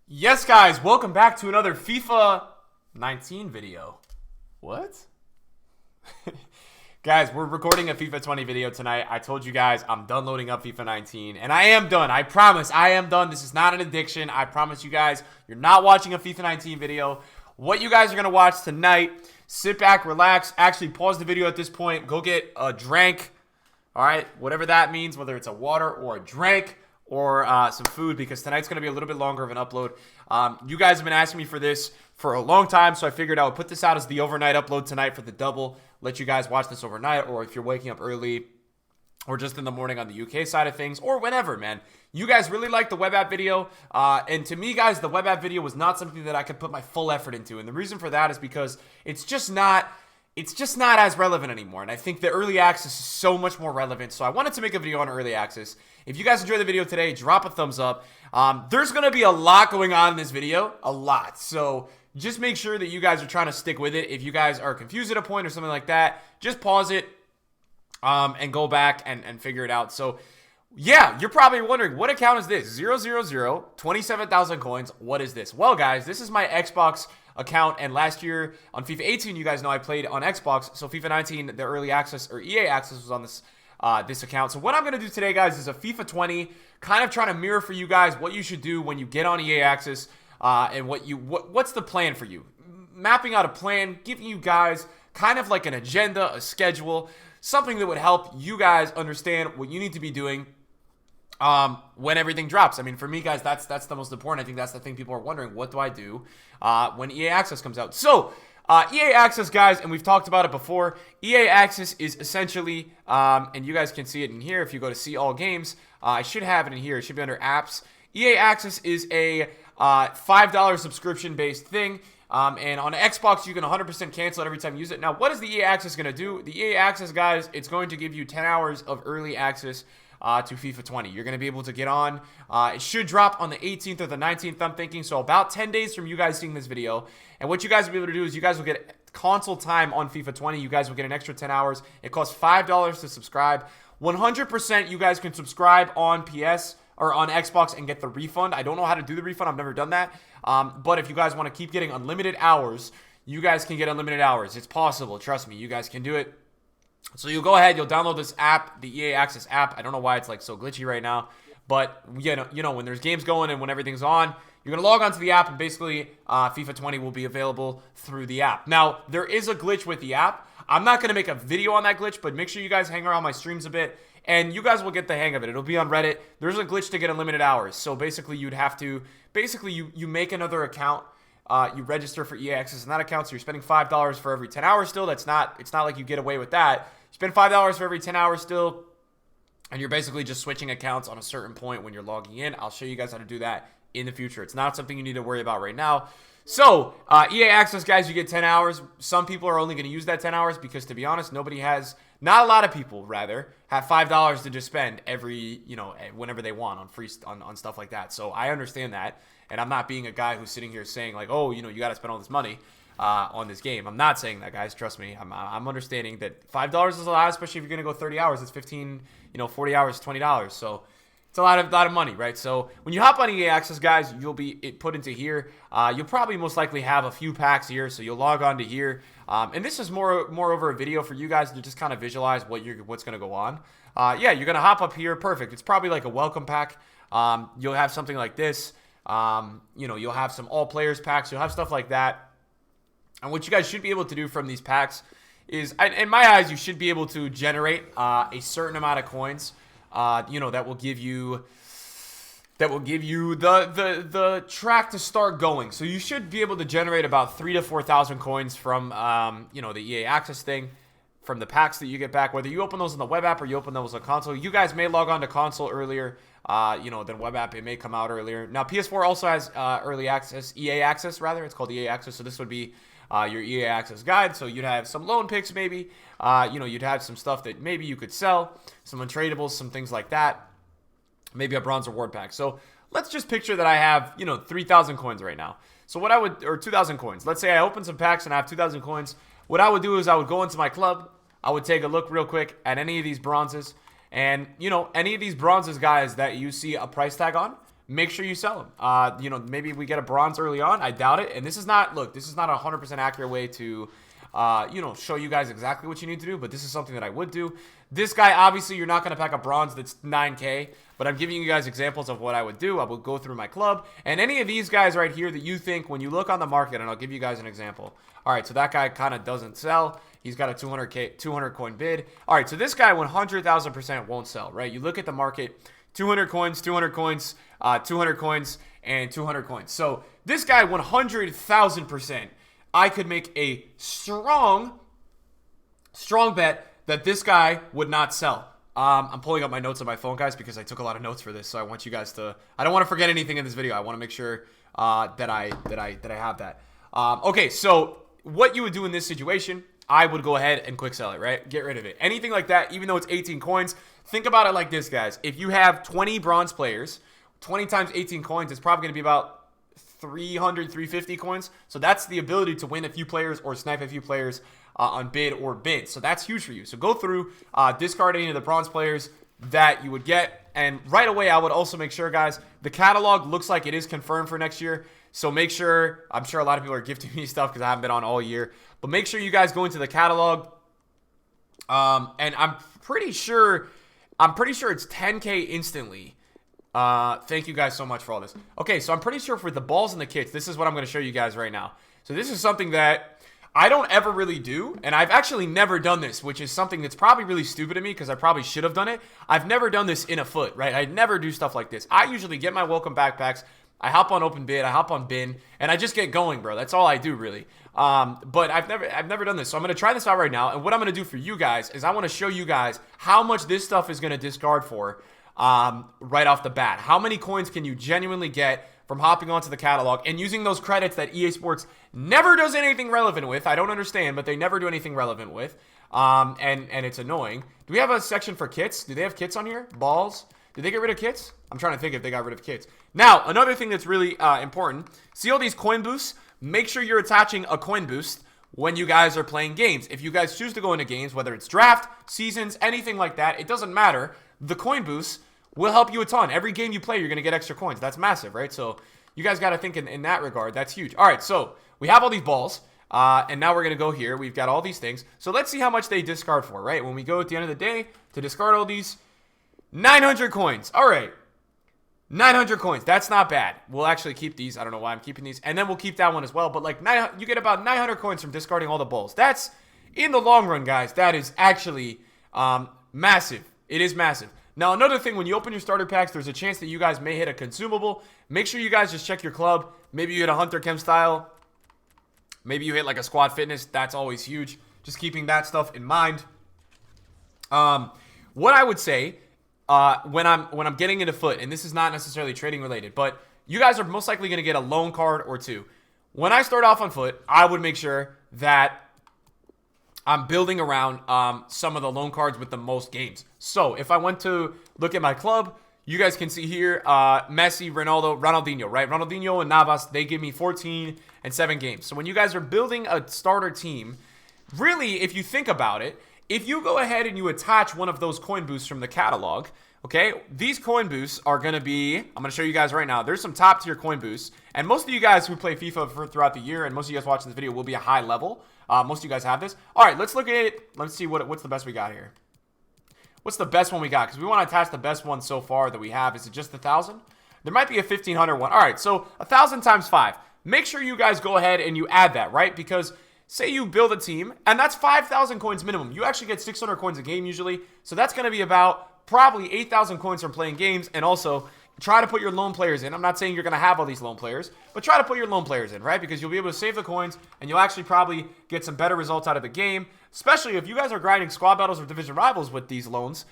Yes, guys, welcome back to another FIFA 19 video. What? Guys, we're recording a FIFA 20 video tonight. I told you guys I'm done loading up FIFA 19, and I am done. I promise, I am done. This is not an addiction. I promise you guys, you're not watching a FIFA 19 video. What you guys are going to watch tonight, sit back, relax, actually pause the video at this point, go get a drink, all right? Whatever that means, whether it's a water or a drink, or some food, because tonight's going to be a little bit longer of an upload. You guys have been asking me for this for a long time, so I figured I would put this out as the overnight upload tonight for the double, let you guys watch this overnight, or if you're waking up early, or just in the morning on the UK side of things, or whenever, man. You guys really liked the web app video, and to me, guys, the web app video was not something that I could put my full effort into, and the reason for that is because it's just not as relevant anymore, and I think the early access is so much more relevant, so I wanted to make a video on early access. If you guys enjoyed the video today, drop a thumbs up. There's going to be a lot going on in this video, a lot, so just make sure that you guys are trying to stick with it. If you guys are confused at a point or something like that, just pause it and go back and figure it out. So yeah, you're probably wondering, what account is this? 000, 27,000 coins. What is this? Well, guys, this is my Xbox account, and last year on FIFA 18, you guys know I played on Xbox, so FIFA 19, the early access, or EA access, was on this account. So what I'm going to do today, guys, is a FIFA 20, kind of trying to mirror for you guys what you should do when you get on EA access, and what's the plan for you. Mapping out a plan, giving you guys kind of like an agenda, a schedule, something that would help you guys understand what you need to be doing when everything drops. I mean, for me, guys, that's the most important. I think that's the thing people are wondering. What do I do when EA Access comes out? So, EA Access, guys, and we've talked about it before. EA Access is essentially, and you guys can see it in here if you go to see all games. I should have it in here. It should be under apps. EA Access is a $5 subscription-based thing. And on Xbox, you can 100% cancel it every time you use it. Now, what is the EA Access going to do? The EA Access, guys, it's going to give you 10 hours of early access to FIFA 20. You're going to be able to get on. It should drop on the 18th or the 19th, I'm thinking. So about 10 days from you guys seeing this video. And what you guys will be able to do is you guys will get console time on FIFA 20. You guys will get an extra 10 hours. It costs $5 to subscribe. 100% you guys can subscribe on PS or on Xbox and get the refund. I don't know how to do the refund. I've never done that. But if you guys want to keep getting unlimited hours, you guys can get unlimited hours. It's possible. Trust me. You guys can do it. So you'll go ahead, you'll download this app, the EA Access app. I don't know why it's like so glitchy right now, but you know when there's games going and when everything's on, you're going to log onto the app, and basically FIFA 20 will be available through the app. Now, there is a glitch with the app. I'm not going to make a video on that glitch, but make sure you guys hang around my streams a bit, and you guys will get the hang of it. It'll be on Reddit. There's a glitch to get unlimited hours. So basically, you'd have to, you make another account. You register for EA Access in that account, so you're spending $5 for every 10 hours still. It's not like you get away with that. You spend $5 for every 10 hours still, and you're basically just switching accounts on a certain point when you're logging in. I'll show you guys how to do that in the future. It's not something you need to worry about right now. So, EA Access, guys, you get 10 hours. Some people are only going to use that 10 hours because, to be honest, not a lot of people, rather, have $5 to just spend every, whenever they want on stuff like that. So I understand that. And I'm not being a guy who's sitting here saying, like, oh, you got to spend all this money on this game. I'm not saying that, guys. Trust me. I'm understanding that $5 is a lot, especially if you're going to go 30 hours. It's 15, 40 hours, $20. So it's a lot of money, right? So when you hop on EA Access, guys, you'll be put into here. You'll probably most likely have a few packs here. So you'll log on to here. And this is more over a video for you guys to just kind of visualize what's going to go on. Yeah, you're going to hop up here. Perfect. It's probably like a welcome pack. You'll have something like this. You'll have some all players packs. You'll have stuff like that. And what you guys should be able to do from these packs is, in my eyes, you should be able to generate a certain amount of coins. That will give you the track to start going. So you should be able to generate about 3,000 to 4,000 coins from the EA Access thing, from the packs that you get back, whether you open those in the web app or you open those on console. You guys may log on to console earlier, than web app. It may come out earlier. Now, PS4 also has early access, EA Access, rather. It's called EA Access, so this would be your EA Access guide. So you'd have some loan picks, maybe. You'd have some stuff that maybe you could sell, some untradables, some things like that. Maybe a bronze reward pack. So let's just picture that I have, 3,000 coins right now. So or 2,000 coins. Let's say I open some packs and I have 2,000 coins. What I would do is I would go into my club. I would take a look real quick at any of these bronzes. And, any of these bronzes, guys, that you see a price tag on, make sure you sell them. You know, maybe we get a bronze early on. I doubt it. And this is not, look, this is not a 100% accurate way to, you know, show you guys exactly what you need to do, but this is something that I would do. This guy, obviously, you're not going to pack a bronze that's 9K, but I'm giving you guys examples of what I would do. I would go through my club, and any of these guys right here that you think when you look on the market, and I'll give you guys an example. All right, so that guy kind of doesn't sell. He's got a 200 coin bid. All right, so this guy 100,000% won't sell, right? You look at the market, 200 coins, 200 coins, 200 coins, and 200 coins. So this guy 100,000%, I could make a strong bet that this guy would not sell. I'm pulling up my notes on my phone, guys, because I took a lot of notes for this. So I want you guys to, I don't want to forget anything in this video. I want to make sure that I have that. Okay, so what you would do in this situation, I would go ahead and quick sell it, right? Get rid of it. Anything like that, even though it's 18 coins, think about it like this, guys. If you have 20 bronze players, 20 times 18 coins is probably going to be about 300, 350 coins. So that's the ability to win a few players or snipe a few players on bid or bid. So that's huge for you. So go through, discard any of the bronze players that you would get. And right away, I would also make sure, guys, the catalog looks like it is confirmed for next year. So make sure, I'm sure a lot of people are gifting me stuff because I haven't been on all year. But make sure you guys go into the catalog. And I'm pretty sure it's 10K instantly. Thank you guys so much for all this. Okay, so I'm pretty sure for the balls and the kits, this is what I'm going to show you guys right now. So this is something that I don't ever really do, and I've actually never done this, which is something that's probably really stupid of me because I probably should have done it. I've never done this in a FUT, right? I never do stuff like this. I usually get my welcome backpacks, I hop on open bid, I hop on bin, and I just get going, bro. That's all I do, really. But I've never done this, so I'm going to try this out right now, and what I'm going to do for you guys is I want to show you guys how much this stuff is going to discard for right off the bat. How many coins can you genuinely get from hopping onto the catalog and using those credits that EA Sports never does anything relevant with? I don't understand, but they never do anything relevant with. And it's annoying. Do we have a section for kits? Do they have kits on here? Balls? Did they get rid of kits? I'm trying to think if they got rid of kits. Now, another thing that's really important. See all these coin boosts? Make sure you're attaching a coin boost when you guys are playing games. If you guys choose to go into games, whether it's draft, seasons, anything like that, it doesn't matter. The coin boosts will help you a ton. Every game you play, you're going to get extra coins. That's massive, right? So you guys got to think in that regard. That's huge. All right, so we have all these balls, and now we're going to go here. We've got all these things. So let's see how much they discard for, right? When we go at the end of the day to discard all these, 900 coins. All right, 900 coins. That's not bad. We'll actually keep these. I don't know why I'm keeping these. And then we'll keep that one as well. But like you get about 900 coins from discarding all the balls. That's, in the long run, guys, that is actually massive. It is massive. Now, another thing, when you open your starter packs, there's a chance that you guys may hit a consumable. Make sure you guys just check your club. Maybe you hit a Hunter Chem style. Maybe you hit like a squad fitness. That's always huge. Just keeping that stuff in mind. What I would say when I'm getting into FUT, and this is not necessarily trading related, but you guys are most likely going to get a loan card or two. When I start off on FUT, I would make sure that I'm building around some of the loan cards with the most games. So if I went to look at my club, you guys can see here Messi, Ronaldo, Ronaldinho, right? Ronaldinho and Navas, they give me 14 and 7 games. So when you guys are building a starter team, really, if you think about it, if you go ahead and you attach one of those coin boosts from the catalog, okay, these coin boosts are going to be, I'm going to show you guys right now, there's some top tier coin boosts, and most of you guys who play FIFA throughout the year, and most of you guys watching this video will be a high level. Most of you guys have this. All right, let's look at it. Let's see what's the best we got here. What's the best one we got? Because we want to attach the best one so far that we have. Is it just 1,000? There might be a 1,500 one. All right, so 1,000 times 5. Make sure you guys go ahead and you add that, right? Because say you build a team, and that's 5,000 coins minimum. You actually get 600 coins a game usually. So that's going to be about probably 8,000 coins from playing games. And also, try to put your loan players in. I'm not saying you're going to have all these loan players, but try to put your loan players in, right? Because you'll be able to save the coins, and you'll actually probably get some better results out of the game, especially if you guys are grinding squad battles or division rivals with these loans.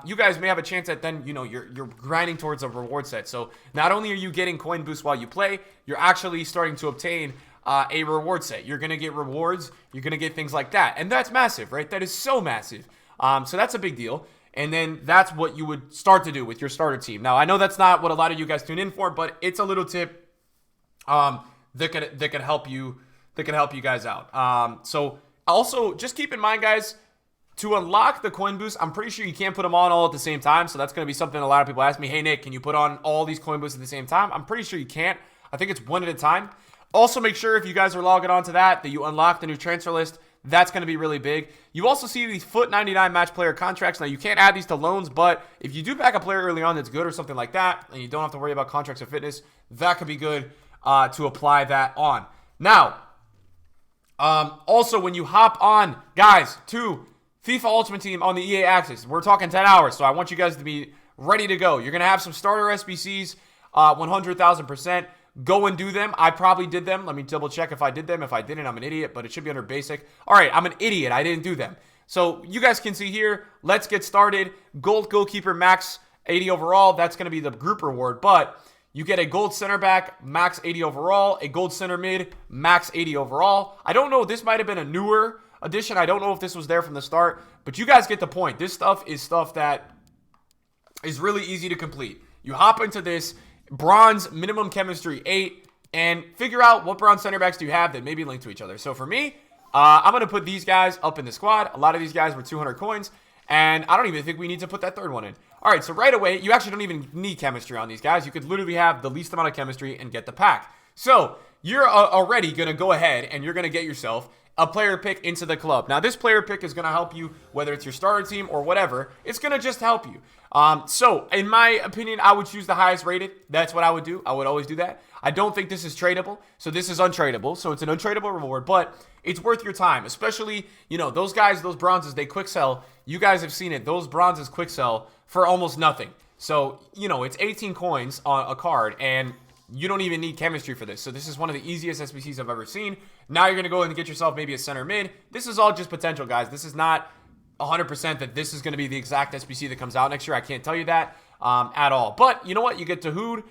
You guys may have a chance at then, you're grinding towards a reward set. So not only are you getting coin boosts while you play, you're actually starting to obtain a reward set. You're going to get rewards. You're going to get things like that. And that's massive, right? That is so massive. So that's a big deal. And then that's what you would start to do with your starter team. Now, I know that's not what a lot of you guys tune in for, but it's a little tip that could help you guys out. So also just keep in mind, guys, To unlock the coin boost, I'm pretty sure you can't put them on all at the same time. So that's going to be something a lot of people ask me. Hey, Nick, can you put on all these coin boosts at the same time? I'm pretty sure you can't. I think it's one at a time. Also, make sure if you guys are logging on to that you unlock the new transfer list. That's going to be really big. You also see these FUT 99 match player contracts. Now, you can't add these to loans, but if you do pack a player early on that's good or something like that, and you don't have to worry about contracts or fitness, that could be good to apply that on. Now, also, when you hop on, guys, to FIFA Ultimate Team on the EA Access, we're talking 10 hours, so I want you guys to be ready to go. You're going to have some starter SBCs, 100,000%. Go and do them. I probably did them. Let me double check if I did them. If I didn't, I'm an idiot, but it should be under basic. All right, I'm an idiot. I didn't do them. So you guys can see here, let's get started. Gold goalkeeper, max 80 overall. That's going to be the group reward, but you get a gold center back, max 80 overall, a gold center mid, max 80 overall. I don't know. This might have been a newer addition. I don't know if this was there from the start, but you guys get the point. This stuff is stuff that is really easy to complete. You hop into this bronze minimum chemistry 8 and figure out what bronze center backs do you have that maybe link to each other. So for me, I'm going to put these guys up in the squad. A lot of these guys were 200 coins, and I don't even think we need to put that third one in. All right, so right away, you actually don't even need chemistry on these guys. You could literally have the least amount of chemistry and get the pack. So you're already going to go ahead and you're going to get yourself a player pick into the club. Now, this player pick is going to help you, whether it's your starter team or whatever. It's going to just help you. So, in my opinion, I would choose the highest rated. That's what I would do. I would always do that. I don't think this is tradable. So, this is untradeable. So, it's an untradeable reward, but it's worth your time. Especially, you know, those guys, those bronzes, they quick sell. You guys have seen it. Those bronzes quick sell for almost nothing. So, you know, it's 18 coins on a card, and you don't even need chemistry for this. So this is one of the easiest SBCs I've ever seen. Now you're going to go and get yourself maybe a center mid. This is all just potential, guys. This is not 100% that this is going to be the exact SBC that comes out next year. I can't tell you that at all. But you know what? You get Tahood,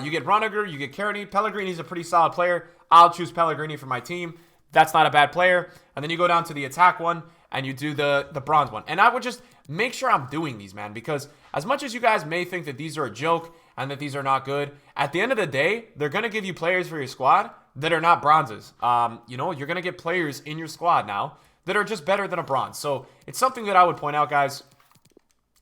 you get Roniger, you get Kearney. Pellegrini's a pretty solid player. I'll choose Pellegrini for my team. That's not a bad player. And then you go down to the attack one and you do the bronze one. And I would just make sure I'm doing these, man, because as much as you guys may think that these are a joke and that these are not good, at the end of the day, they're going to give you players for your squad that are not bronzes. You know, you're going to get players in your squad now that are just better than a bronze. So it's something that I would point out, guys.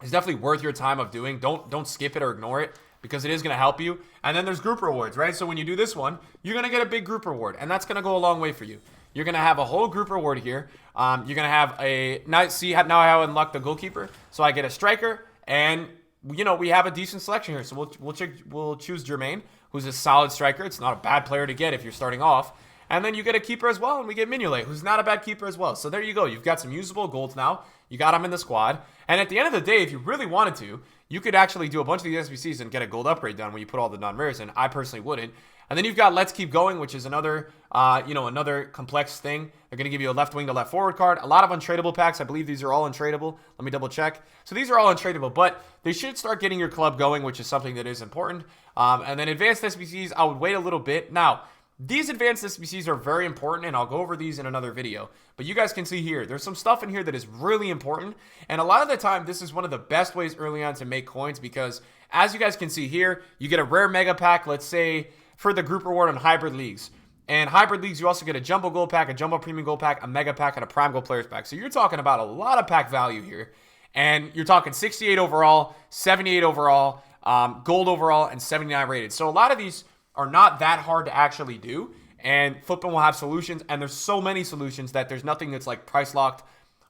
It's definitely worth your time of doing. Don't skip it or ignore it, because it is going to help you. And then there's group rewards, right? So when you do this one, you're going to get a big group reward, and that's going to go a long way for you. You're going to have a whole group reward here. You're going to have a... Now I unlock the goalkeeper. So I get a striker, and, you know, we have a decent selection here. So we'll choose Jermaine, who's a solid striker. It's not a bad player to get if you're starting off. And then you get a keeper as well, and we get Mignolet, who's not a bad keeper as well. So there you go. You've got some usable golds now. You got them in the squad. And at the end of the day, if you really wanted to, you could actually do a bunch of these SBCs and get a gold upgrade done when you put all the non-rares in. I personally wouldn't. And then you've got Let's Keep Going, which is another, another complex thing. They're going to give you a left wing to left forward card. A lot of untradeable packs. I believe these are all untradeable. Let me double check. So these are all untradeable, but they should start getting your club going, which is something that is important. And then advanced SBCs, I would wait a little bit. Now, these advanced SBCs are very important, and I'll go over these in another video. But you guys can see here, there's some stuff in here that is really important. And a lot of the time, this is one of the best ways early on to make coins, because as you guys can see here, you get a rare mega pack, let's say, for the group reward on hybrid leagues. And hybrid leagues, you also get a jumbo gold pack, a jumbo premium gold pack, a mega pack, and a prime gold players pack. So you're talking about a lot of pack value here. And you're talking 68 overall, 78 overall, gold overall, and 79 rated. So a lot of these are not that hard to actually do, and Football will have solutions, and there's so many solutions that there's nothing that's like price locked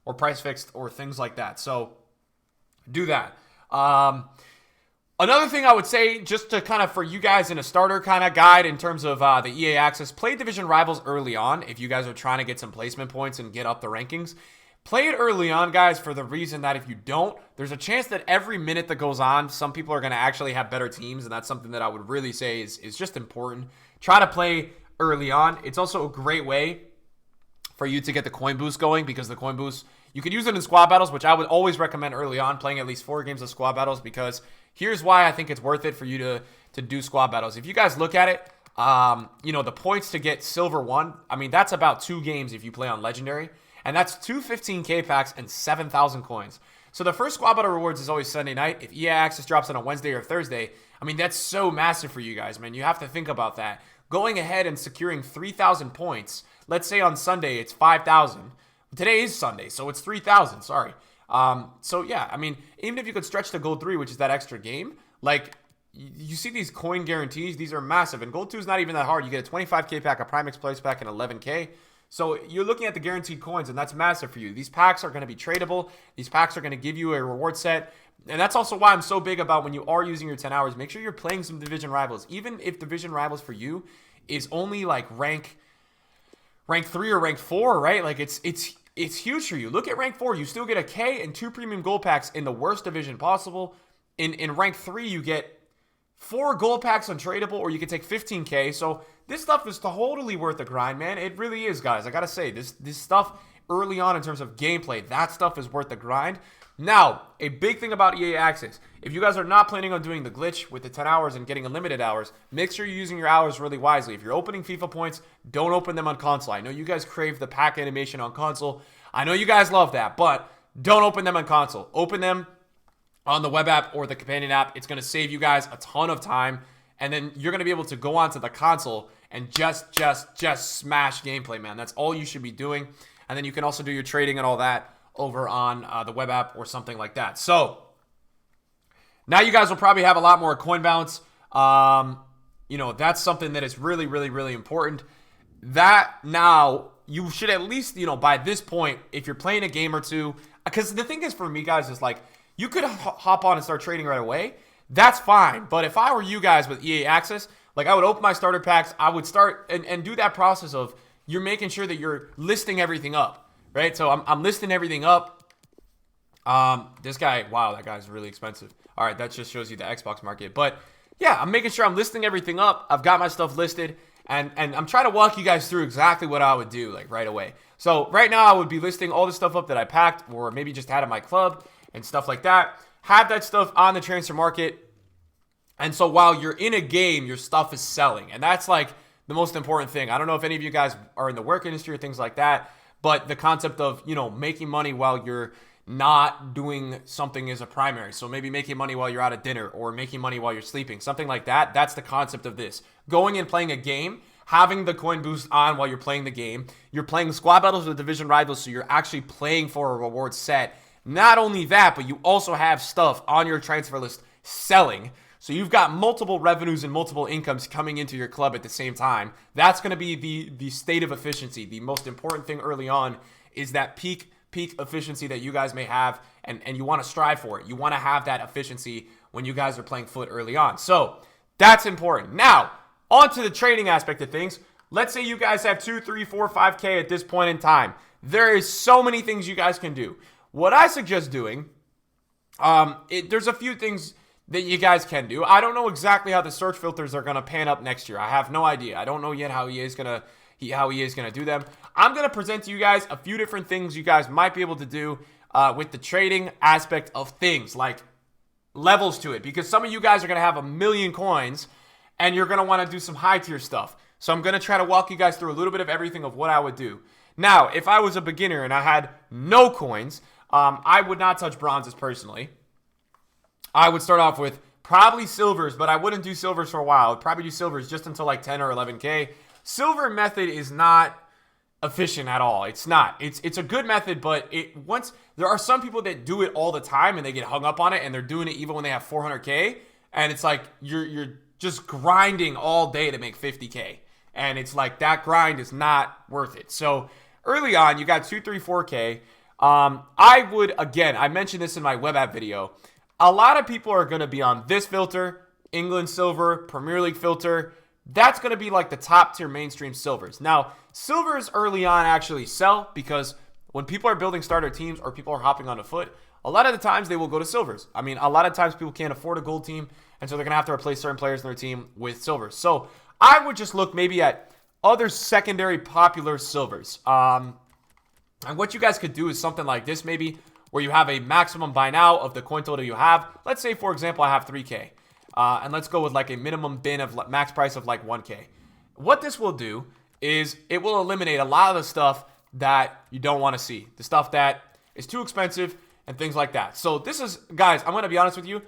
or price fixed or things like that. So do that. Another thing I would say, just to kind of for you guys in a starter kind of guide in terms of the EA Access, play Division Rivals early on if you guys are trying to get some placement points and get up the rankings. Play it early on, guys, for the reason that if you don't, there's a chance that every minute that goes on, some people are going to actually have better teams, and that's something that I would really say is just important. Try to play early on. It's also a great way for you to get the coin boost going, because the coin boost, you can use it in squad battles, which I would always recommend early on, playing at least 4 games of squad battles, because here's why I think it's worth it for you to do squad battles. If you guys look at it, the points to get Silver 1, I mean, that's about 2 games if you play on Legendary. And that's 2 15K packs and 7,000 coins. So the first squad battle rewards is always Sunday night. If EA Access drops on a Wednesday or Thursday, I mean, that's so massive for you guys, man. You have to think about that. Going ahead and securing 3,000 points, let's say on Sunday it's 5,000. Today is Sunday, so it's 3,000. Sorry. So yeah, I mean, even if you could stretch to gold 3, which is that extra game, like you see these coin guarantees, these are massive. And gold 2 is not even that hard. You get a 25k pack, a Prime Exploits pack, and 11k. So you're looking at the guaranteed coins, and that's massive for you. These packs are going to be tradable. These packs are going to give you a reward set. And that's also why I'm so big about when you are using your 10 hours, make sure you're playing some division rivals. Even if division rivals for you is only like rank 3 or rank 4, right? Like it's huge for you. Look at rank 4. You still get a K and 2 premium gold packs in the worst division possible. In rank 3, you get 4 gold packs untradeable, or you can take 15k. So this stuff is totally worth the grind, man. It really is, guys. I gotta say, this stuff early on in terms of gameplay, that stuff is worth the grind. Now, a big thing about EA Access, if you guys are not planning on doing the glitch with the 10 hours and getting unlimited hours, make sure you're using your hours really wisely. If you're opening FIFA points, don't open them on console. I know you guys crave the pack animation on console. I know you guys love that, but don't open them on console. Open them on the web app or the companion app. It's going to save you guys a ton of time, and then you're going to be able to go onto the console and just smash gameplay, man. That's all you should be doing. And then you can also do your trading and all that over on the web app or something like that. So now you guys will probably have a lot more coin balance. You know, that's something that is really, really, really important. That now you should at least, you know, by this point, if you're playing a game or two, because the thing is for me, guys, is like you could hop on and start trading right away. That's fine. But if I were you guys with EA Access, like I would open my starter packs. I would start and do that process of you're making sure that you're listing everything up. Right, so I'm listing everything up. This guy, wow, that guy's really expensive. All right, that just shows you the Xbox market. But yeah, I'm making sure I'm listing everything up. I've got my stuff listed, and I'm trying to walk you guys through exactly what I would do, like right away. So right now, I would be listing all the stuff up that I packed, or maybe just had at my club and stuff like that. Have that stuff on the transfer market, and so while you're in a game, your stuff is selling, and that's like the most important thing. I don't know if any of you guys are in the work industry or things like that. But the concept of, you know, making money while you're not doing something as a primary. So maybe making money while you're out at dinner or making money while you're sleeping. Something like that. That's the concept of this. Going and playing a game, having the coin boost on while you're playing the game. You're playing squad battles with division rivals, so you're actually playing for a reward set. Not only that, but you also have stuff on your transfer list selling. So you've got multiple revenues and multiple incomes coming into your club at the same time. That's going to be the state of efficiency. The most important thing early on is that peak efficiency that you guys may have, and you want to strive for it. You want to have that efficiency when you guys are playing FUT early on. So that's important. Now, on to the trading aspect of things. Let's say you guys have 2, 3, 4, 5K at this point in time. There is so many things you guys can do. What I suggest doing, there's a few things that you guys can do. I don't know exactly how the search filters are going to pan up next year. I have no idea. I don't know yet how he is going to do them. I'm going to present to you guys a few different things you guys might be able to do with the trading aspect of things, like levels to it, because some of you guys are going to have 1 million coins and you're going to want to do some high tier stuff. So I'm going to try to walk you guys through a little bit of everything of what I would do. Now, if I was a beginner and I had no coins, I would not touch bronzes personally. I would start off with probably silvers, but I wouldn't do silvers for a while. I'd probably do silvers just until like 10 or 11K. Silver method is not efficient at all. It's not. It's a good method, but there are some people that do it all the time and they get hung up on it, and they're doing it even when they have 400K, and it's like you're just grinding all day to make 50K, and it's like that grind is not worth it. So early on, you got 2, 3, 4K. I would, again, I mentioned this in my web app video. A lot of people are going to be on this filter, England silver, Premier League filter. That's going to be like the top tier mainstream silvers. Now, silvers early on actually sell because when people are building starter teams or people are hopping onto FUT, a lot of the times they will go to silvers. I mean, a lot of times people can't afford a gold team, and so they're going to have to replace certain players in their team with silvers. So I would just look maybe at other secondary popular silvers. And what you guys could do is something like this maybe, where you have a maximum buy now of the coin total you have. Let's say, for example, I have 3K. And let's go with like a minimum bin of max price of like 1K. What this will do is it will eliminate a lot of the stuff that you don't want to see. The stuff that is too expensive and things like that. So this is, guys, I'm going to be honest with you.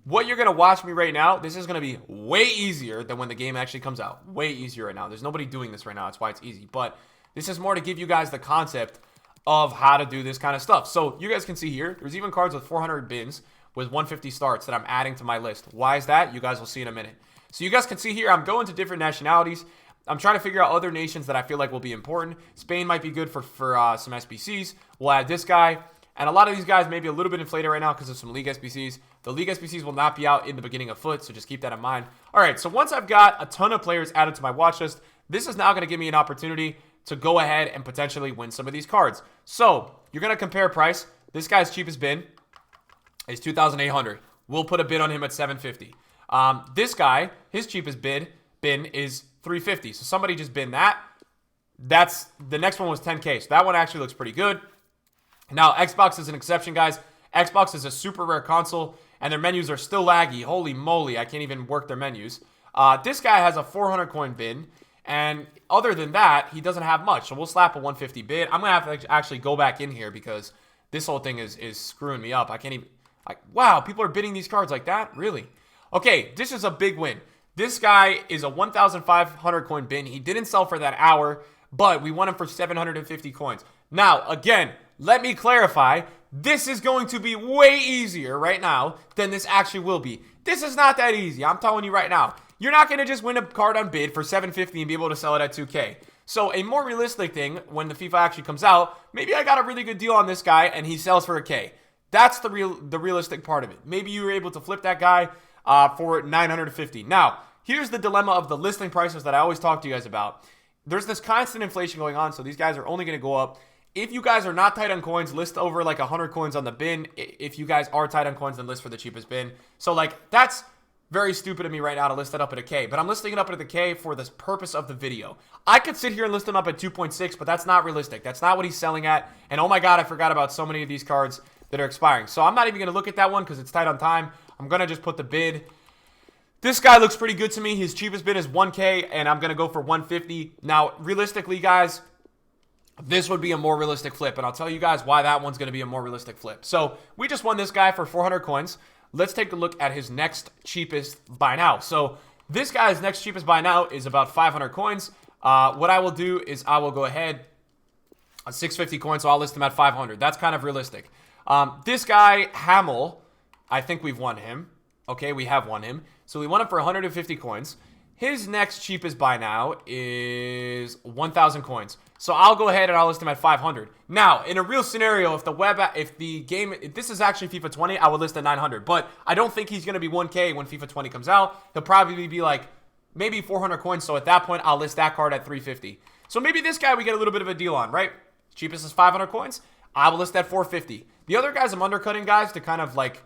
What you're going to watch me right now, this is going to be way easier than when the game actually comes out. Way easier right now. There's nobody doing this right now. That's why it's easy. But this is more to give you guys the concept of how to do this kind of stuff. So you guys can see here, there's even cards with 400 bins with 150 starts that I'm adding to my list. Why is that? You guys will see in a minute. So you guys can see here, I'm going to different nationalities. I'm trying to figure out other nations that I feel like will be important. Spain might be good for some SBCs. We'll add this guy. And a lot of these guys may be a little bit inflated right now because of some League SBCs. The League SBCs will not be out in the beginning of FUT, so just keep that in mind. All right, so once I've got a ton of players added to my watch list, this is now going to give me an opportunity to go ahead and potentially win some of these cards. So you're going to compare price. This guy's cheapest bin is 2,800. We'll put a bid on him at 750. This guy, his cheapest bin is 350. So somebody just bin that. That's the next one was 10K. So that one actually looks pretty good. Now, Xbox is an exception, guys. Xbox is a super rare console, and their menus are still laggy. Holy moly, I can't even work their menus. This guy has a 400 coin bin, and other than that, he doesn't have much. So we'll slap a 150 bid. I'm going to have to actually go back in here because this whole thing is screwing me up. I can't even... wow, people are bidding these cards like that? Really? Okay, this is a big win. This guy is a 1,500 coin bin. He didn't sell for that hour, but we won him for 750 coins. Now, again, let me clarify. This is going to be way easier right now than this actually will be. This is not that easy. I'm telling you right now. You're not going to just win a card on bid for 750 and be able to sell it at 2K. So a more realistic thing, when the FIFA actually comes out, maybe I got a really good deal on this guy and he sells for a K. That's the realistic part of it. Maybe you were able to flip that guy for 950. Now, here's the dilemma of the listing prices that I always talk to you guys about. There's this constant inflation going on, so these guys are only going to go up. If you guys are not tight on coins, list over like 100 coins on the bin. If you guys are tight on coins, then list for the cheapest bin. So like that's very stupid of me right now to list it up at a K, but I'm listing it up at the K for the purpose of the video. I could sit here and list him up at 2.6, but that's not realistic. That's not what he's selling at. And oh my God, I forgot about so many of these cards that are expiring. So I'm not even going to look at that one because it's tight on time. I'm going to just put the bid. This guy looks pretty good to me. His cheapest bid is 1K, and I'm going to go for 150. Now, realistically, guys, this would be a more realistic flip, and I'll tell you guys why that one's going to be a more realistic flip. So we just won this guy for 400 coins. Let's take a look at his next cheapest buy now. So this guy's next cheapest buy now is about 500 coins. What I will do is I will go ahead on 650 coins, so I'll list him at 500. That's kind of realistic. This guy, Hamel, I think we've won him. Okay, we have won him. So we won him for 150 coins. His next cheapest buy now is 1,000 coins. So I'll go ahead and I'll list him at 500. Now, in a real scenario, if this is actually FIFA 20, I would list at 900. But I don't think he's going to be 1K when FIFA 20 comes out. He'll probably be like maybe 400 coins. So at that point, I'll list that card at 350. So maybe this guy we get a little bit of a deal on, right? Cheapest is 500 coins. I will list at 450. The other guys I'm undercutting, guys, to kind of like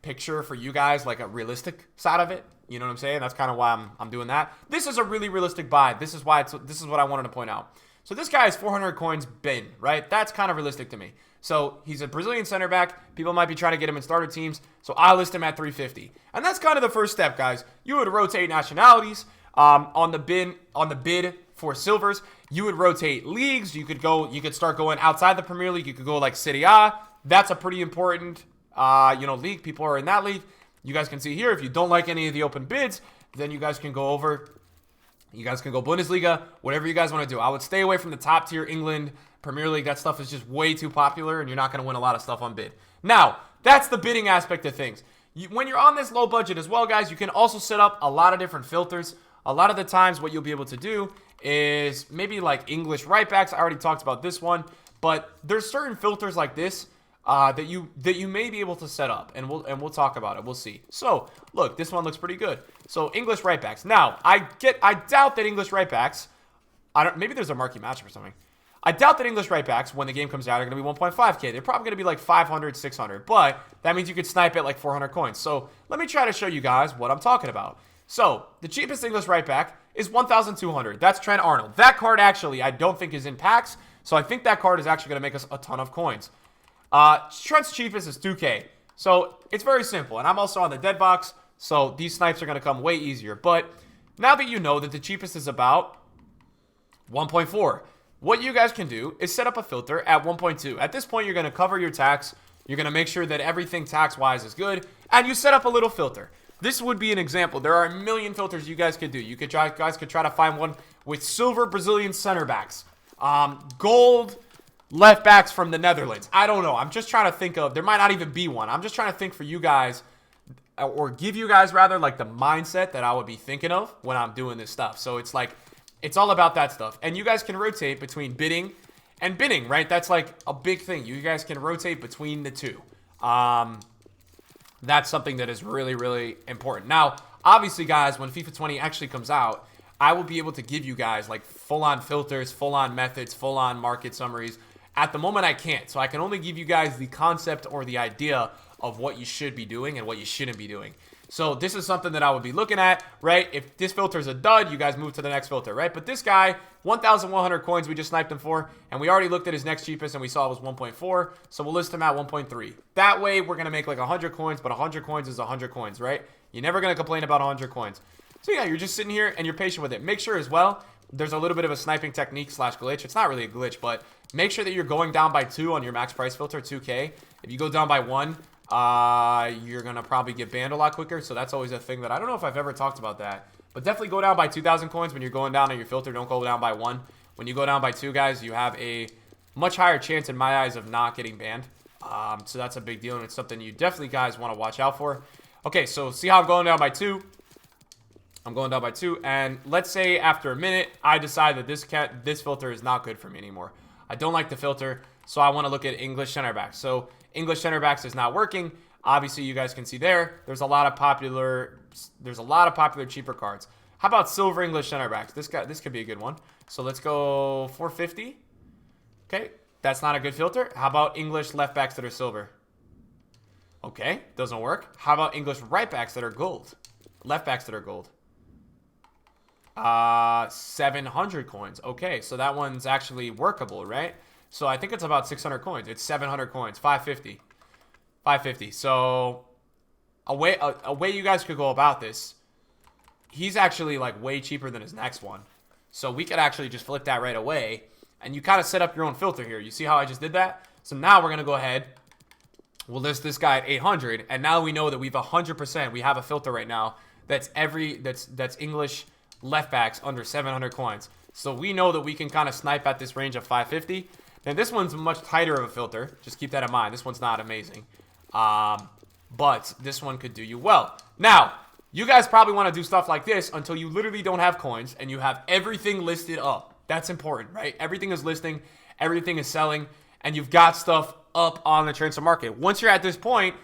picture for you guys like a realistic side of it. You know what I'm saying? That's kind of why I'm doing that. This is a really realistic buy. This is what I wanted to point out. So this guy is 400 coins bin, right? That's kind of realistic to me. So he's a Brazilian center back. People might be trying to get him in starter teams. So I list him at 350. And that's kind of the first step, guys. You would rotate nationalities on the bid for silvers. You would rotate leagues. You could start going outside the Premier League. You could go like Serie A. That's a pretty important league. People are in that league. You guys can see here, if you don't like any of the open bids, then you guys can go over. You guys can go Bundesliga, whatever you guys want to do. I would stay away from the top tier England, Premier League. That stuff is just way too popular, and you're not going to win a lot of stuff on bid. Now, that's the bidding aspect of things. When you're on this low budget as well, guys, you can also set up a lot of different filters. A lot of the times what you'll be able to do is maybe like English right backs. I already talked about this one, but there's certain filters like this that you may be able to set up, and we'll talk about it. We'll see. So look, this one looks pretty good. So English right backs. Now I doubt that English right backs. Maybe there's a marquee matchup or something. I doubt that English right backs, when the game comes out, are going to be 1.5K. They're probably going to be like 500, 600. But that means you could snipe at like 400 coins. So let me try to show you guys what I'm talking about. So the cheapest English right back is 1,200. That's Trent Arnold. That card actually I don't think is in packs. So I think that card is actually going to make us a ton of coins. Trent's cheapest is 2K. So it's very simple. And I'm also on the dead box. So these snipes are going to come way easier. But now that you know that the cheapest is about 1.4, what you guys can do is set up a filter at 1.2. At this point, you're going to cover your tax. You're going to make sure that everything tax-wise is good. And you set up a little filter. This would be an example. There are a million filters you guys could do. You guys could try to find one with silver Brazilian center backs. Gold left backs from the Netherlands. I don't know. I'm just trying to think of, there might not even be one. I'm just trying to think for you guys, or give you guys rather, like the mindset that I would be thinking of when I'm doing this stuff. So it's like, it's all about that stuff. And you guys can rotate between bidding and bidding, right? That's like a big thing. You guys can rotate between the two. That's something that is really, really important. Now, obviously, guys, when FIFA 20 actually comes out, I will be able to give you guys like full-on filters, full-on methods, full-on market summaries. At the moment, I can't. So I can only give you guys the concept or the idea of what you should be doing and what you shouldn't be doing. So this is something that I would be looking at, right? If this filter is a dud, you guys move to the next filter, right? But this guy, 1,100 coins we just sniped him for, and we already looked at his next cheapest and we saw it was 1.4, so we'll list him at 1.3. That way, we're going to make like 100 coins, but 100 coins is 100 coins, right? You're never going to complain about 100 coins. So yeah, you're just sitting here and you're patient with it. Make sure as well, there's a little bit of a sniping technique slash glitch. It's not really a glitch, but make sure that you're going down by 2 on your max price filter, 2K. If you go down by 1, you're going to probably get banned a lot quicker. So that's always a thing that I don't know if I've ever talked about that. But definitely go down by 2,000 coins when you're going down on your filter. Don't go down by 1. When you go down by 2, guys, you have a much higher chance in my eyes of not getting banned. So that's a big deal, and it's something you definitely, guys, want to watch out for. Okay, so see how I'm going down by 2? I'm going down by 2, and let's say after a minute, I decide that this filter is not good for me anymore. I don't like the filter, so I want to look at English center backs. So English center backs is not working. Obviously, you guys can see there's a lot of popular cheaper cards. How about silver English center backs? This could be a good one. So let's go 450. Okay, that's not a good filter. How about English left backs that are silver? Okay, doesn't work. How about English right backs that are gold? Left backs that are gold. 700 coins. Okay, so that one's actually workable, right? So I think it's about 600 coins. It's 700 coins. 550. 550. So a way you guys could go about this, he's actually like way cheaper than his next one. So we could actually just flip that right away, and you kind of set up your own filter here. You see how I just did that? So now we're going to go ahead. We'll list this guy at 800, and now we know that we've 100%. We have a filter right now that's English left backs under 700 coins. So we know that we can kind of snipe at this range of 550. And this one's much tighter of a filter. Just keep that in mind. This one's not amazing. But this one could do you well. Now, you guys probably want to do stuff like this until you literally don't have coins and you have everything listed up. That's important, right? Everything is listing, everything is selling, and you've got stuff up on the transfer market. Once you're at this point,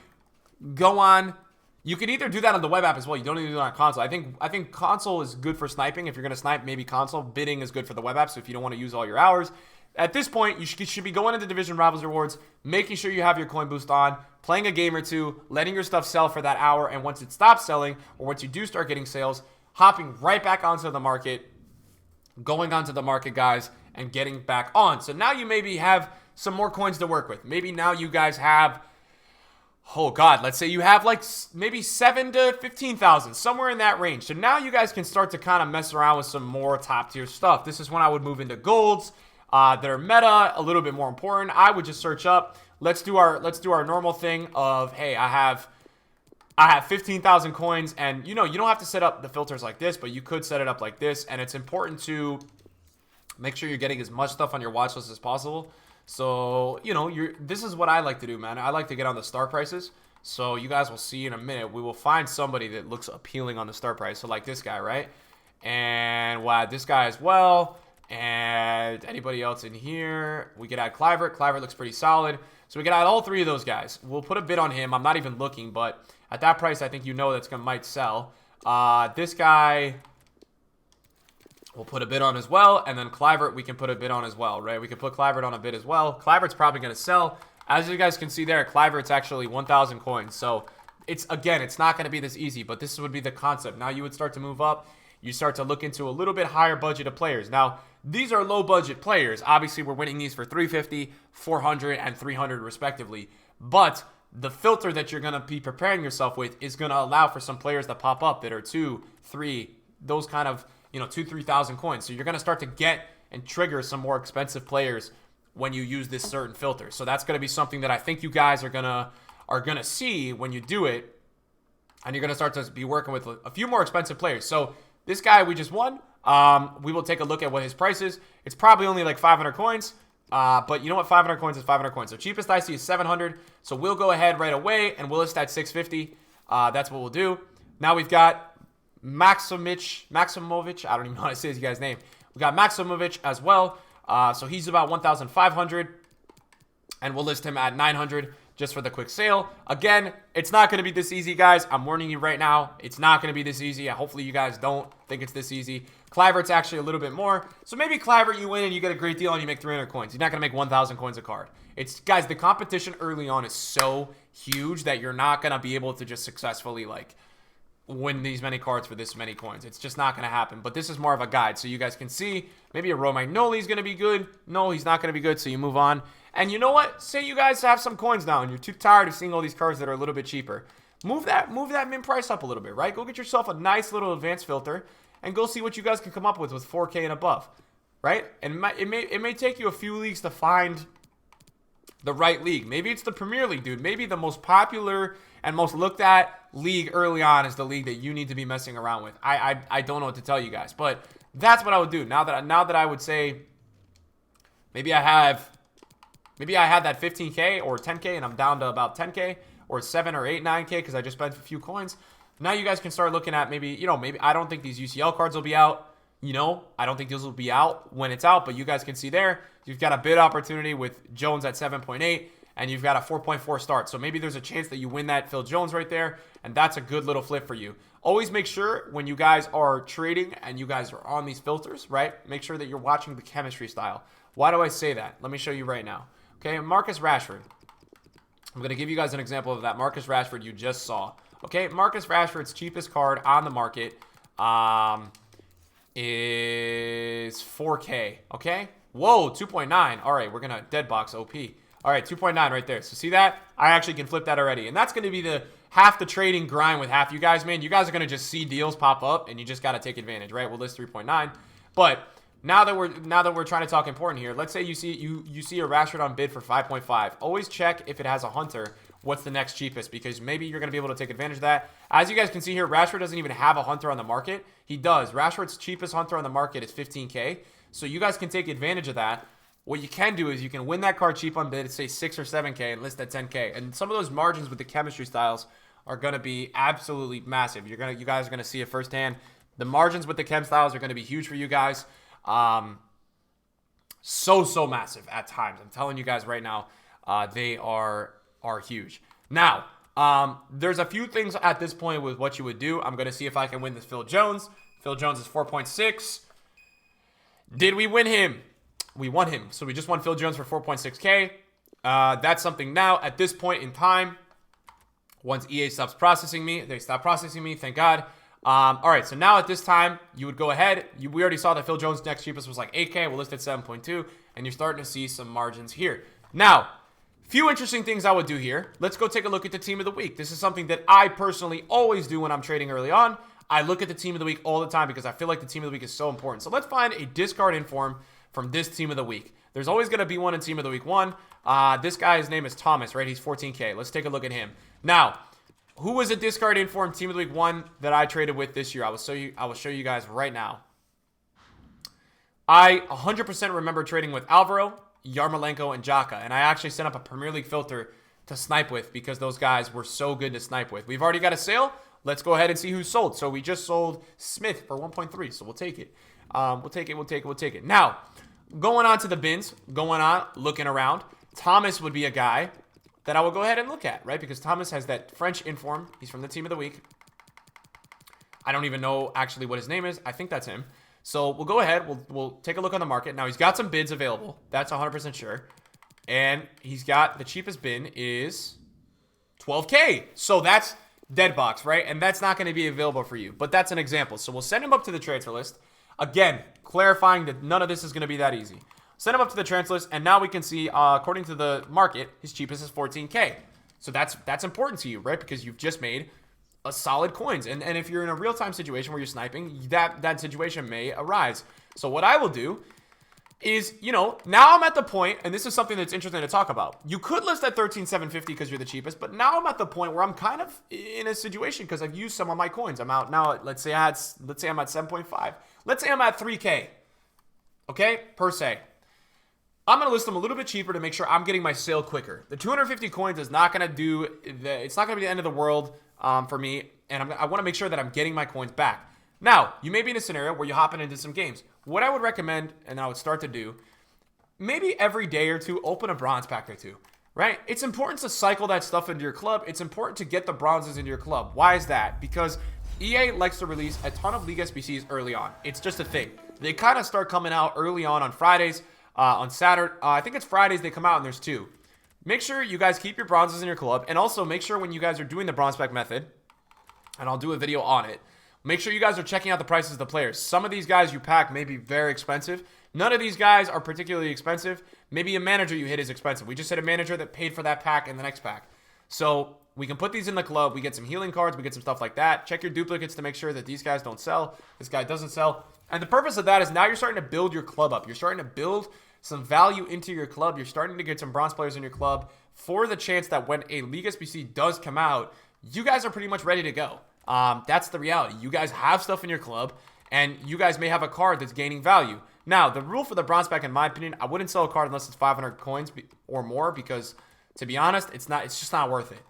go on. You can either do that on the web app as well. You don't need to do it on console. I think console is good for sniping. If you're going to snipe, maybe console. Bidding is good for the web app, so if you don't want to use all your hours. At this point, you should be going into Division Rivals Rewards, making sure you have your coin boost on, playing a game or two, letting your stuff sell for that hour, and once it stops selling, or once you do start getting sales, hopping right back onto the market, going onto the market, guys, and getting back on. So now you maybe have some more coins to work with. Maybe now you guys have, oh God, let's say you have like maybe 7 to 15,000, somewhere in that range. So now you guys can start to kind of mess around with some more top tier stuff. This is when I would move into golds. They're meta, a little bit more important. I would just search up. Let's do our normal thing of, hey, I have 15,000 coins, and you know, you don't have to set up the filters like this, but you could set it up like this, and it's important to make sure you're getting as much stuff on your watch list as possible. So, you know, this is what I like to do, man. I like to get on the start prices. So you guys will see in a minute. We will find somebody that looks appealing on the start price. So like this guy, right? And we'll add this guy as well. And anybody else in here, we could add Clivert. Clivert looks pretty solid. So we can add all 3 of those guys. We'll put a bid on him. I'm not even looking, but at that price, I think you know that's might sell. This guy, we'll put a bid on as well. And then Clivert, we can put a bid on as well, right? We can put Clivert on a bid as well. Clivert's probably going to sell. As you guys can see there, Clivert's actually 1,000 coins. So it's not going to be this easy, but this would be the concept. Now you would start to move up. You start to look into a little bit higher budget of players. Now, these are low budget players. Obviously, we're winning these for 350, 400, and 300 respectively. But the filter that you're going to be preparing yourself with is going to allow for some players that pop up that are 2, 3, those kind of, 2,000-3,000 coins. So you're going to start to get and trigger some more expensive players when you use this certain filter. So that's going to be something that I think you guys are gonna see when you do it, and you're going to start to be working with a few more expensive players. So this guy we just won. We will take a look at what his price is. It's probably only like 500 coins. But you know what? 500 coins is 500 coins. So cheapest I see is 700. So we'll go ahead right away and we'll list at 650. That's what we'll do. Now we've got Maximovic. I don't even know how to say this guy's name. We got Maximovic as well. So he's about 1,500. And we'll list him at 900 just for the quick sale. Again, it's not going to be this easy, guys. I'm warning you right now. It's not going to be this easy. Hopefully you guys don't think it's this easy. Clivert's actually a little bit more. So maybe Clivert, you win and you get a great deal and you make 300 coins. You're not going to make 1,000 coins a card. It's, guys, the competition early on is so huge that you're not going to be able to just successfully, like, win these many cards for this many coins. It's just not going to happen. But this is more of a guide so you guys can see. Maybe a Romagnoli is going to be good. No, he's not going to be good, so you move on. And you know what? Say you guys have some coins now and you're too tired of seeing all these cards that are a little bit cheaper. Move that min price up a little bit, right? Go get yourself a nice little advanced filter and go see what you guys can come up with 4K and above, right? And it may take you a few leagues to find the right league. Maybe it's the Premier League, dude. Maybe the most popular and most looked at league early on is the league that you need to be messing around with. I don't know what to tell you guys, but that's what I would do. Now that I would say maybe I had that 15K or 10K and I'm down to about 10K or 7 or 8, 9K because I just spent a few coins. Now you guys can start looking at maybe I don't think these UCL cards will be out. I don't think these will be out when it's out, but you guys can see there, you've got a bid opportunity with Jones at 7.8 and you've got a 4.4 start. So maybe there's a chance that you win that Phil Jones right there, and that's a good little flip for you. Always make sure when you guys are trading and you guys are on these filters, right? Make sure that you're watching the chemistry style. Why do I say that? Let me show you right now. Okay, Marcus Rashford. I'm going to give you guys an example of that Marcus Rashford you just saw. Okay, Marcus Rashford's cheapest card on the market is 4K. Okay? Whoa, 2.9. All right, we're going to dead box OP. All right, 2.9 right there. So see that? I actually can flip that already. And that's going to be the half the trading grind with half you guys, man. You guys are going to just see deals pop up and you just got to take advantage, right? We'll list 3.9. But now that we're trying to talk important here, let's say you see a Rashford on bid for 5.5. Always check if it has a Hunter, what's the next cheapest, because maybe you're going to be able to take advantage of that. As you guys can see here, Rashford doesn't even have a Hunter on the market. He does. Rashford's cheapest Hunter on the market is 15K. So you guys can take advantage of that. What you can do is you can win that card cheap on bid, say 6 or 7K, and list at 10K. And some of those margins with the chemistry styles are going to be absolutely massive. You guys are going to see it firsthand. The margins with the chem styles are going to be huge for you guys. So massive at times. I'm telling you guys right now, they are huge. Now, there's a few things at this point with what you would do. I'm going to see if I can win this Phil Jones. Phil Jones is 4.6. Did we win him? We won him. So we just won Phil Jones for 4.6K. That's something now at this point in time. Once EA stops processing me, they stop processing me, thank God. All right, so now at this time, you would go ahead. We already saw that Phil Jones' next cheapest was like 8K. We'll list at 7.2, and you're starting to see some margins here. Now, few interesting things I would do here. Let's go take a look at the team of the week. This is something that I personally always do when I'm trading early on. I look at the team of the week all the time because I feel like the team of the week is so important. So let's find a discard inform from this team of the week. There's always going to be one in team of the week 1. This guy's name is Thomas, right? He's 14K. Let's take a look at him. Now, who was a discard inform team of the week 1 that I traded with this year? I will show you guys right now. I 100% remember trading with Alvaro, Yarmolenko, and Xhaka, and I actually set up a Premier League filter to snipe with because those guys were so good to snipe with. We've already got a sale. Let's go ahead and see who sold. So we just sold Smith for 1.3, so we'll take it. We'll take it. Now, going on to the bins, looking around, Thomas would be a guy that I will go ahead and look at, right? Because Thomas has that French inform. He's from the team of the week. I don't even know actually what his name is. I think that's him. So we'll go ahead. We'll take a look on the market. Now, he's got some bids available. That's 100% sure. And he's got the cheapest bin is 12K. So that's dead box, right? And that's not going to be available for you. But that's an example. So we'll send him up to the transfer list. Again, clarifying that none of this is going to be that easy. Send him up to the transfer list, and now we can see, according to the market, his cheapest is 14K. So that's important to you, right? Because you've just made a solid coins. And if you're in a real-time situation where you're sniping, that situation may arise. So what I will do is, now I'm at the point, and this is something that's interesting to talk about. You could list at 13,750 because you're the cheapest, but now I'm at the point where I'm kind of in a situation because I've used some of my coins. I'm out now. Let's say I'm at 7.5. Let's say I'm at 3K. Okay, per se. I'm going to list them a little bit cheaper to make sure I'm getting my sale quicker. The 250 coins is not going to do, it's not going to be the end of the world for me, and I want to make sure that I'm getting my coins back. Now, you may be in a scenario where you're hopping into some games. What I would recommend, and I would start to do, maybe every day or two, open a bronze pack or two, right? It's important to cycle that stuff into your club. It's important to get the bronzes into your club. Why is that? Because EA likes to release a ton of League SBCs early on. It's just a thing. They kind of start coming out early on Fridays, on Saturday. I think it's Fridays they come out, and there's 2. Make sure you guys keep your bronzes in your club, and also make sure when you guys are doing the bronze pack method, and I'll do a video on it, make sure you guys are checking out the prices of the players. Some of these guys you pack may be very expensive. None of these guys are particularly expensive. Maybe a manager you hit is expensive. We just hit a manager that paid for that pack in the next pack. So we can put these in the club. We get some healing cards. We get some stuff like that. Check your duplicates to make sure that these guys don't sell. This guy doesn't sell. And the purpose of that is now you're starting to build your club up. You're starting to build some value into your club. You're starting to get some bronze players in your club for the chance that when a League SBC does come out, you guys are pretty much ready to go. That's the reality. You guys have stuff in your club, and you guys may have a card that's gaining value. Now, the rule for the bronze pack, in my opinion, I wouldn't sell a card unless it's 500 coins or more, because to be honest, it's just not worth it.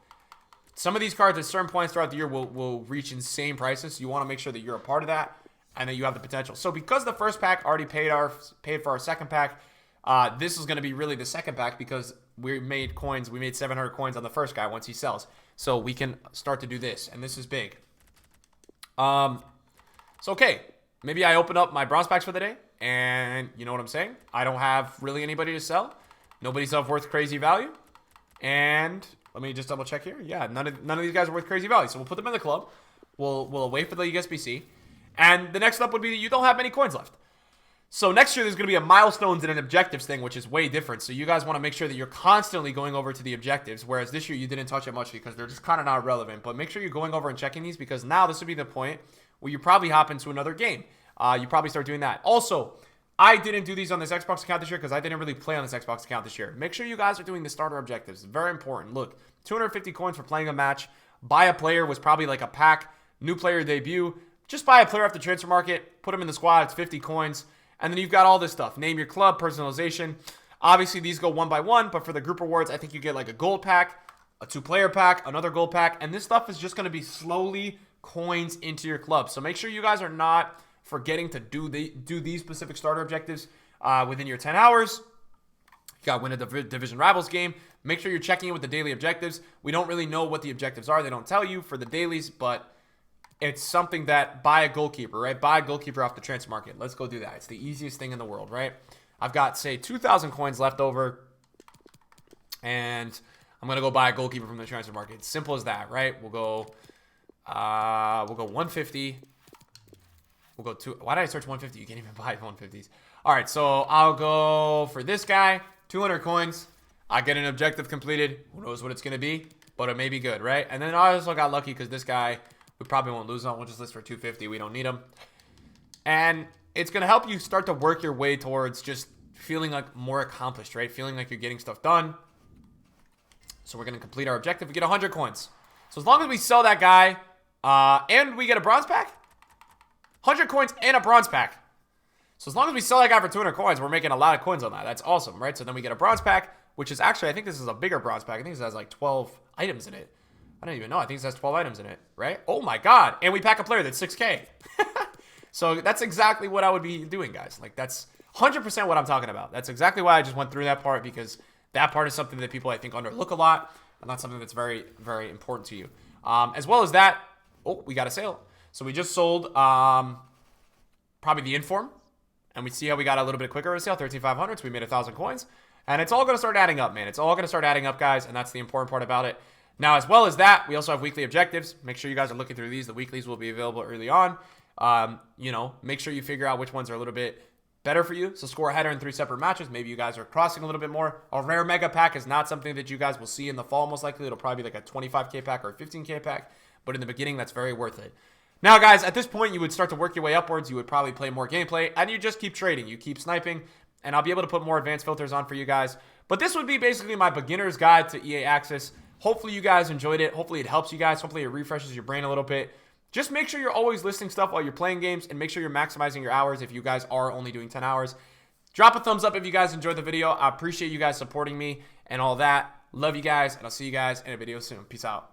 Some of these cards at certain points throughout the year will reach insane prices. So you want to make sure that you're a part of that and that you have the potential. So because the first pack already paid for our second pack, this is going to be really the second pack because we made coins. We made 700 coins on the first guy once he sells. So we can start to do this, and this is big. So okay, maybe I open up my bronze packs for the day, and you know what I'm saying? I don't have really anybody to sell. Nobody's of worth crazy value. And let me just double check here. Yeah, none of these guys are worth crazy value. So we'll put them in the club. We'll wait for the SBC. And the next up would be that you don't have many coins left. So next year there's going to be a milestones and an objectives thing, which is way different. So you guys want to make sure that you're constantly going over to the objectives, whereas this year you didn't touch it much because they're just kind of not relevant. But make sure you're going over and checking these, because now this would be the point where you probably hop into another game. You probably start doing that. Also, I didn't do these on this Xbox account this year because I didn't really play on this Xbox account this year. Make sure you guys are doing the starter objectives. Very important. Look, 250 coins for playing a match. Buy a player was probably like a pack. New player debut. Just buy a player off the transfer market. Put him in the squad. It's 50 coins. And then you've got all this stuff. Name your club, personalization. Obviously, these go one by one. But for the group rewards, I think you get like a gold pack, a 2-player pack, another gold pack. And this stuff is just going to be slowly coins into your club. So make sure you guys are not forgetting to do these specific starter objectives within your 10 hours. You got to win a division rivals game. Make sure you're checking in with the daily objectives. We don't really know what the objectives are. They don't tell you for the dailies, but it's something that buy a goalkeeper, right? Buy a goalkeeper off the transfer market. Let's go do that. It's the easiest thing in the world, right? I've got, say, 2,000 coins left over, and I'm going to go buy a goalkeeper from the transfer market. Simple as that, right? We'll go 150. We'll go to, why did I search 150? You can't even buy 150s. All right, so I'll go for this guy, 200 coins. I get an objective completed. Who knows what it's going to be, but it may be good, right? And then I also got lucky because this guy, we probably won't lose on. We'll just list for 250. We don't need him. And it's going to help you start to work your way towards just feeling like more accomplished, right? Feeling like you're getting stuff done. So we're going to complete our objective. We get 100 coins. So as long as we sell that guy and we get a bronze pack, 100 coins and a bronze pack. So as long as we sell that guy for 200 coins, we're making a lot of coins on that. That's awesome, right? So then we get a bronze pack, which is actually, I think this is a bigger bronze pack. I think this has like 12 items in it. I don't even know. I think this has 12 items in it, right? Oh my God. And we pack a player that's 6K. So that's exactly what I would be doing, guys. Like that's 100% what I'm talking about. That's exactly why I just went through that part, because that part is something that people I think underlook a lot, and that's something that's very, very important to you. As well as that, oh, we got a sale. So we just sold probably the Inform, and we see how we got a little bit quicker of a sale, 13,500, so we made 1,000 coins. And it's all going to start adding up, man. It's all going to start adding up, guys, and that's the important part about it. Now, as well as that, we also have weekly objectives. Make sure you guys are looking through these. The weeklies will be available early on. You know, make sure you figure out which ones are a little bit better for you. So score a header in 3 separate matches. Maybe you guys are crossing a little bit more. A rare mega pack is not something that you guys will see in the fall, most likely. It'll probably be like a 25K pack or a 15K pack. But in the beginning, that's very worth it. Now, guys, at this point, you would start to work your way upwards. You would probably play more gameplay, and you just keep trading. You keep sniping, and I'll be able to put more advanced filters on for you guys. But this would be basically my beginner's guide to EA Access. Hopefully, you guys enjoyed it. Hopefully, it helps you guys. Hopefully, it refreshes your brain a little bit. Just make sure you're always listing stuff while you're playing games, and make sure you're maximizing your hours if you guys are only doing 10 hours. Drop a thumbs up if you guys enjoyed the video. I appreciate you guys supporting me and all that. Love you guys, and I'll see you guys in a video soon. Peace out.